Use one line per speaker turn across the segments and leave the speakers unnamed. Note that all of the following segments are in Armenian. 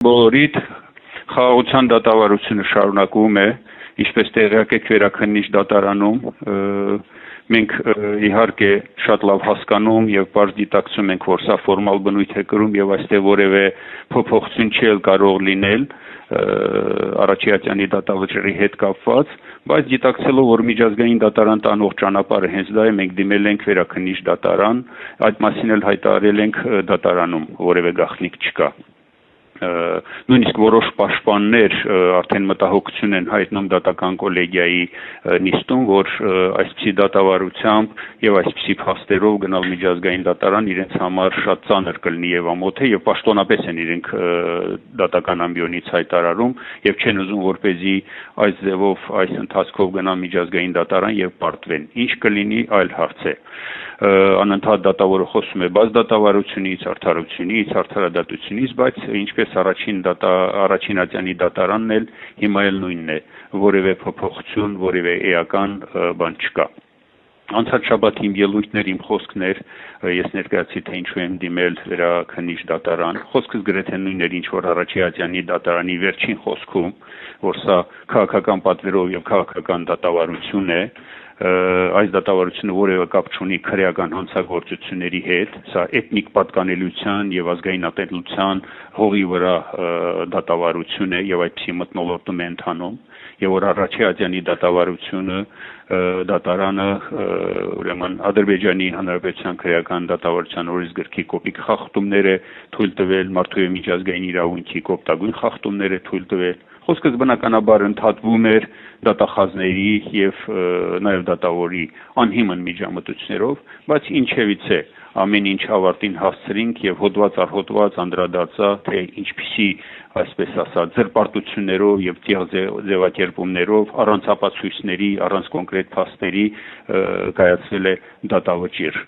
Բոլորիդ խաղաղության դատավարությունը շարունակվում է, ինչպես տեղյակ եք վերաքննիչ դատարանում, մենք իհարկե շատ լավ հասկանում եւ բարձ դիտակցում ենք, որ սա ֆորմալ բնույթ է կրում եւ այստեղ որևէ փոփոխություն չի կարող լինել Արաչյանի դատավճռի հետ կապված, բայց դիտակցելով, որ միջազգային դատարան տանող ճանապարհը հենց դա է, մենք դիմել ենք վերաքննիչ դատարան, այդ մասին էլ հայտարարել ենք դատարանում, որևէ գաղտնիք չկա։ Նույնիսկ որոշ պաշտպաններ արդեն մտահոգություն են հայտնում դատական կոլեգիայի նիստում, որ այսպիսի դատավարությամբ եւ այսպիսի փաստերով գնալ միջազգային դատարան իրենց համար շատ ծանր կլինի եւ ամոթ է եւ պաշտոնապես են իրենք դատական ամբիոնից հայտարարում եւ չեն ուզում որպեսզի այս ձևով այս ընթացքով գնան միջազգային դատարան եւ պարտվեն։ Ինչ կլինի այլ հարց է։ Անընդհատ դատավորը խոսում է բաց դատավարությունից, արդարությունից, արդարադատությունից, բայց ինչպես առաջին ատյանի դատարանն էլ հիմա էլ նույնն է, որևէ փոփոխություն, որևէ էական բան չկա։ Անցած շաբաթ իմ ելույթներ, իմ խոսքներ, ես ներկայացի թե ինչու եմ դիմել վերաքննիչ դատարան, խոսքս գրեթե նույնն էր, ինչ որ Արաչյանի դատարանի վերջին խոսքում, որ սա քաղաքական պատվերով եւ քաղաքական դատավարություն է, այս դատավարությունը որևէ կապ չունի քրեական հանցագործությունների հետ, սա էթնիկ պատկանելիության եւ ազգային ատելության հողի վրա դատավարություն է եւ այդպիսի մթնոլորտում է ընթանում եւ որ Արաչյանի դատավարությունը դատարանը ուրեմն Ադրբեջանի Հանրապետության քրեական դատավարության օրենսգրքի կոպիտ խախտումներ է թույլ տվել, մարդու եւ միջազգային իրավունքի կոպտագույն խախտումներ է թույլ տվել։ Խոսքս բնականաբար ընդհատվում էր դատախազների եւ նաեւ դատավորի անհիմն միջամտություններով, բայց ինչևից է ամեն ինչ ավարտին հասցրինք եւ հոդված առ հոդված անդրադարձա, թե ինչպիսի, այսպես ասած, ձերբարտություններով եւ ձևակերպումներով առանց ապացույցների, առանց կոնկրետ փաստերի կայացվել է դատավճիռ։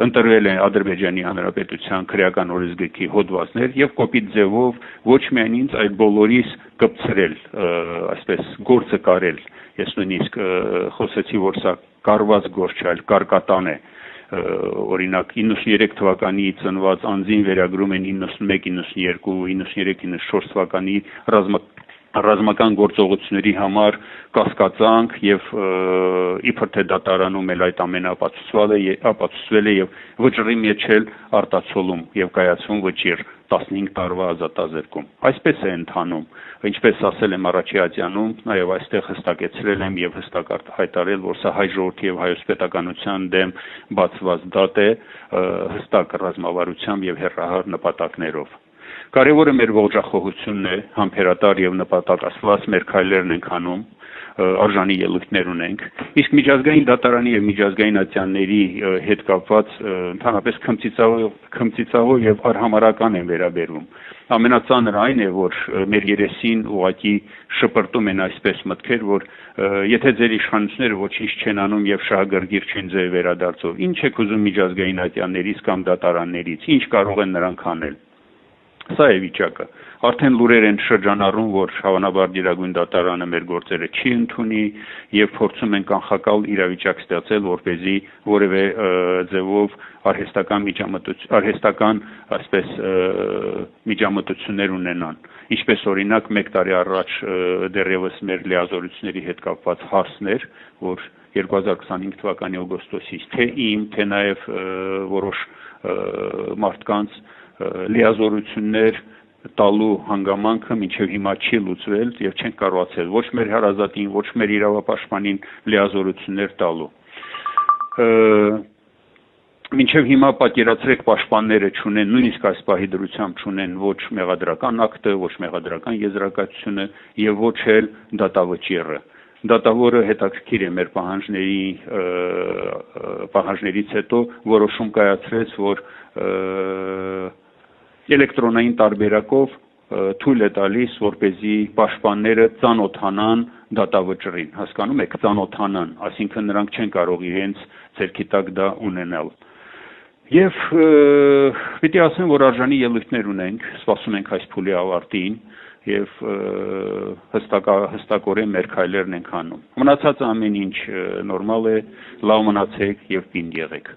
Ընտրվել է Ադրբեջանի Հանրապետության քրեական օրենսգրքի հոդվածներ եւ կոպիտ ձևով ոչ միայն ինձ, այլ բոլորիս կպցրել, այսպես գործը կարել։ Ես նույնիսկ խոսեցի, որ սա կարված գործ չէ, այլ կարկատան է։ Օրինակ 93 թվականի ծնված անձին վերագրում են 91, 92, 93, 94 թվականի ռազմական գործողությունների համար կասկածանք եւ իբր թե դատարանում էլ այդ ամենը ապացուցվել է եւ վճռի մեջ էլ արտացոլում եւ կայացում վճիռ 15 տարվա ազատազրկում։ Այսպես է ընթանում, ինչպես ասել եմ Արաչյանում, նաեւ այստեղ հստակեցրել եմ եւ հստակ հայտարարել, որ սա հայ ժողովրդի եւ հայոց պետականության դեմ բացված դատ է հստակ ռազմավարությամբ եւ հեռահար նպատակներով։ Կարևորը մեր ողջախոհությունն է, համբերատար եւ նպատակասված մեր քայլերն ենք անում, արժանի ելույթներ ունենք, իսկ միջազգային դատարանի եւ միջազգային ատյանների հետ կապված ընդհանրապես քմծիծաղով եւ արհամարական են վերաբերվում։ Ամենածանրը այն է, որ մեր երեսին ուղղակի շպրտում են այսպես մտքեր, որ եթե ձեր իշխանությունները ոչինչ չեն անում եւ շահագրգիռ չեն ձեր վերադարձով, ինչ եք ուզում միջազգային ատյաններից կամ դատարաններից, ինչ կարող են նրանք անել։ Սա է վիճակը։ Արդեն լուրեր են շրջանառում, որ հավանաբար Գերագույն դատարանը մեր գործերը չի ընդունի եւ փորձում են կանխակալ իրավիճակ ստեղծել, որպեսզի որևէ ձևով արհեստական այսպես միջամտություններ ունենան։ Ինչպես օրինակ 1 տարի առաջ դեռևս մեր լիազորությունների հետ կապված հարցներ, որ 2025 թվականի օգոստոսից թե իմ, թե նաեւ որոշ մարդկանց լիազորություններ տալու հանգամանքը մինչև հիմա չի լուծվել եւ չեն կարողացել ոչ մեր հարազատին, ոչ մեր իրավապաշտպանին լիազորություններ տալու։ Մինչև հիմա պատկերացրեք պաշտպանները չունեն, նույնիսկ այս պահի դրությամբ չունեն ոչ մեղադրական ակտը, ոչ մեղադրական եզրակացությունը եւ ոչ էլ դատավճիռը։ Դատավորը հետաքրքիր է մեր պահանջներից հետո որոշում կայացրեց, որ էլեկտրոնային տարբերակով թույլ է տալիս, որպեսզի պաշտպանները ծանոթանան դատավճռին, հասկանում եք, ծանոթանան, այսինքն նրանք չեն կարող իրենց ձեռքի տակ դա ունենալ։ Եվ պիտի ասեմ, որ արժանի ելույթներ ունենք, սպասում ենք այս փուլի ավարտին եւ հստակորեն մեր քայլերն ենք անում։ Մնացածը ամեն ինչ նորմալ է, լավ մնացեք եւ պինդ եղեք։